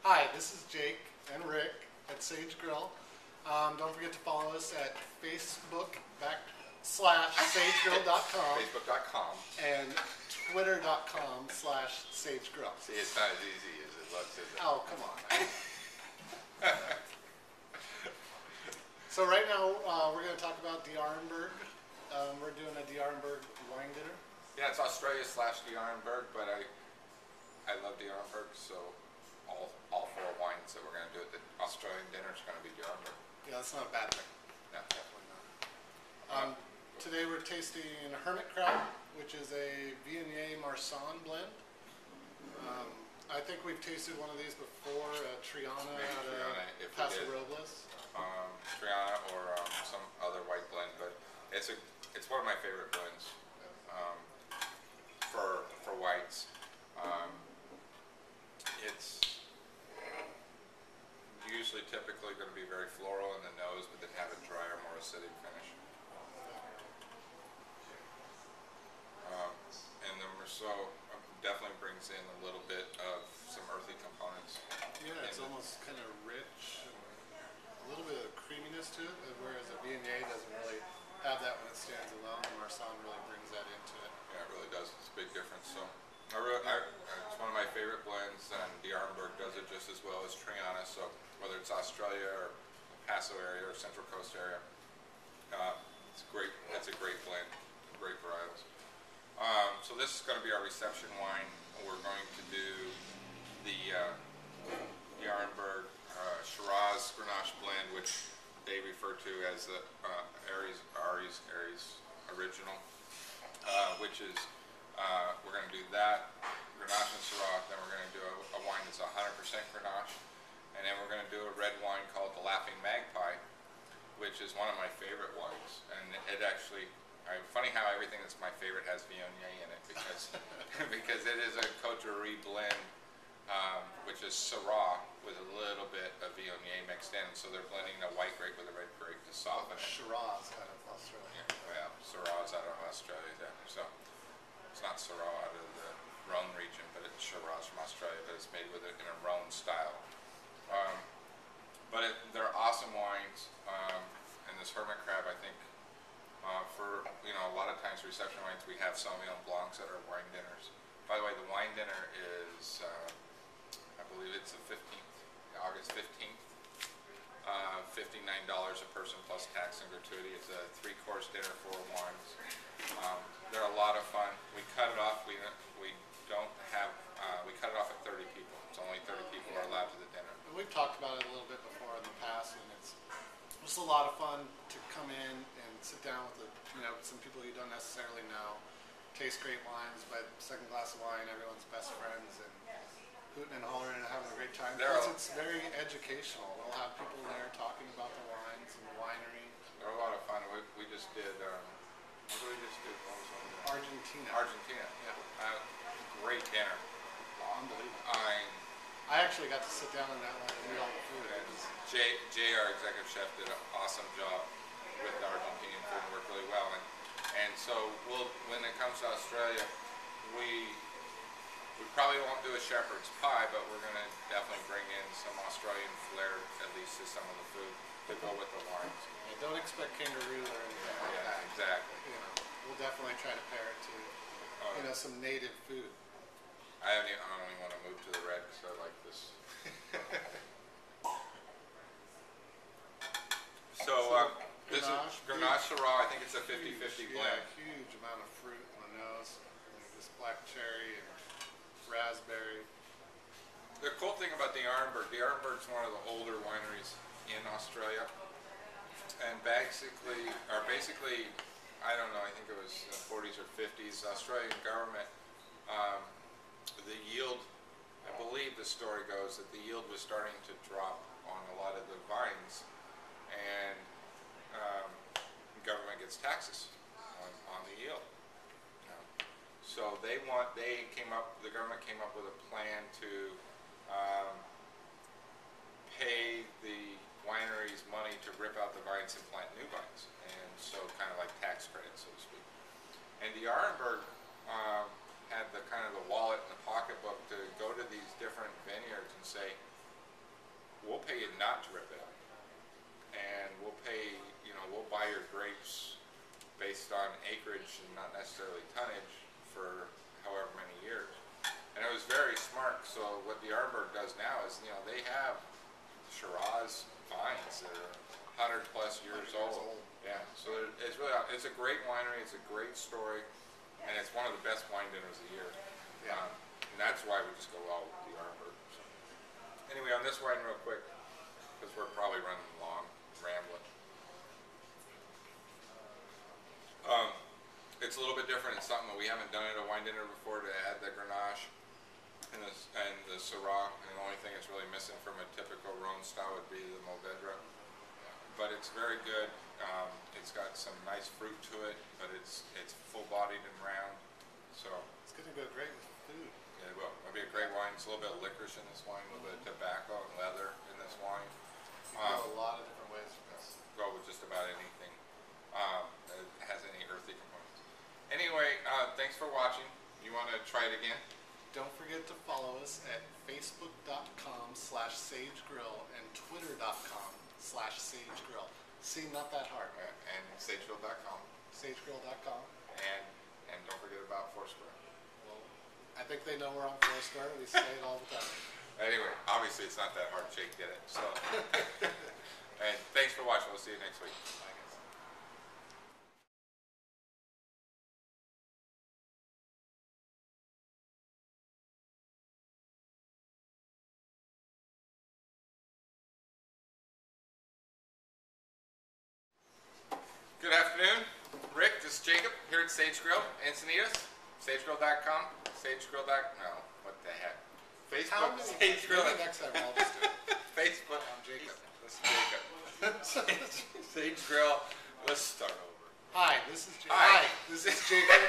Hi, this is Jake and Rick at Sage Grill. Don't forget to follow us at Facebook.com/sagegrill.com Facebook.com. and Twitter.com/sagegrill. See, it's not as easy as it looks, is it? Oh, come on. So right now we're going to talk about D'Arenberg. We're doing a D'Arenberg wine dinner. Yeah, it's Australia/D'Arenberg, but I love D'Arenberg, so all four wines that we're going to do at the Australian dinner is going to be D'Arenberg. Yeah, that's not a bad thing. No, definitely not. Today we're tasting Hermit Crab, which is a Viognier Marsanne blend. I think we've tasted one of these before, Triana out of Paso Robles. Triana or some other white blend, but it's one of my favorite blends for whites. It's usually typically going to be very floral in the nose, but then have a drier, more acidic finish. And the Merceau definitely brings in a little bit of some earthy components. Yeah, it's almost kind of rich, and a little bit of creaminess to it, whereas a Viognier doesn't really have that when it stands alone. And Marsanne really brings that into it. Yeah, it really does. It's a big difference. So, it's one of my favorite blends, and D'Arenberg does it just as well as Triana. So, whether it's Australia or the Paso area or Central Coast area, it's great. It's a great blend, great varietals. So this is going to be our reception wine. We're going to do the D'Arenberg Shiraz Grenache blend, which they refer to as the Aries Original, which is we're going to do that Grenache and Syrah. Then we're going to do a wine that's 100% Grenache, and then we're going to do a red wine called the Laughing Magpie, which is one of my favorite wines. And it actually, funny how everything that's my favorite has Viognier in it, because because it is a Coterie blend, which is Syrah with a little bit of Viognier mixed in. So they're blending a white grape with a red grape to soften it. Shiraz out of Australia. Well, Syrah is out of Australia, yeah. So it's not Syrah out of the Rhone region, but it's Shiraz from Australia, but it's made with it in a Rhone style. But they're awesome wines, and this Hermit Crab, I think, for a lot of times reception wines, we have Sauvignon Blancs at our wine dinners. By the way, the wine dinner is, I believe it's the 15th, August 15th. $59 a person plus tax and gratuity. It's a 3-course dinner, 4 wines. They're a lot of fun. We cut it off. We cut it off at 30 people. It's only 30 people are allowed to the dinner. We've talked about it a little bit before in the past, and it's just a lot of fun to come in and sit down with some people you don't necessarily know, taste great wines, by the second glass of wine, everyone's best friends, and hooting and hollering and having a great time. Plus, it's very educational. We'll have people there talking about the wines and the winery. They're a lot of fun. We just did, what did we just do? What was it? Argentina. Argentina, yeah. Great dinner. Unbelievable. I actually got to sit down on that one and eat all the food. And Jay, our executive chef, did an awesome job with the Argentinian food and worked really well. And so when it comes to Australia, we probably won't do a shepherd's pie, but we're going to definitely bring in some Australian flair, at least to some of the food, to go with the wines. Yeah, don't expect kangaroo or anything like that. Exactly. We'll definitely try to pair it to some native food. I don't even want to move to the red because I like this. This is Grenache Syrah. I think it's a 50-50 blend. Yeah, huge amount of fruit on the nose. This black cherry and raspberry. The cool thing about D'Arenberg's one of the older wineries in Australia, and basically, I don't know, I think it was the 40s or 50s, the Australian government, the yield, I believe the story goes that the yield was starting to drop on a lot of the vines, and the government gets taxes on the yield. So the government came up with a plan to pay the wineries money to rip out the vines and plant new vines, and so kind of like tax credits, so to speak. And D'Arenberg had the kind of the wallet and the pocketbook to go to these different vineyards and say, we'll pay you not to rip it up. And we'll pay, we'll buy your grapes based on acreage and not necessarily tonnage for however many years. And it was very smart. So what the Arnberg does now is, they have Shiraz vines that are 100+ years old. Yeah, so it's a great winery. It's a great story, and it's one of the best wine dinners of the year. Yeah. And that's why we just go all with the Arnberg. So. Anyway, on this wine, real quick, because we're probably running long, rambling. It's a little bit different. It's something that we haven't done at a wine dinner before, to add the Grenache and the Syrah. And the only thing it's really missing from a typical Rhone style would be the Mourvedre. But it's very good. It's got some nice fruit to it, but it's full-bodied and round. So It's going to go great with food. yeah, it will. It'll be a great wine. It's a little bit of licorice in this wine, a little bit of tobacco and leather in this wine. You can go a lot of different ways with this. Go with just about anything that has any earthy components. Anyway, thanks for watching. You want to try it again? Don't forget to follow us at facebook.com/sagegrill and twitter.com/sagegrill. See, not that hard. And sagegrill.com. Sagegrill.com. And don't forget about Foursquare. Well, I think they know we're on Foursquare. We say it all the time. Anyway, obviously it's not that hard. Jake did it. So, and thanks for watching. We'll see you next week. Bye, guys. Good afternoon. Rick, this is Jacob here at Sage Grill, Encinitas. SageGrill.com. No, what the heck? How Facebook, many? Sage Grill. Maybe next time I'll just do it. Facebook. I'm Jacob. This is Jacob. Sage Grill. Let's start over. Hi, this is Jacob. Hi. This is Jacob.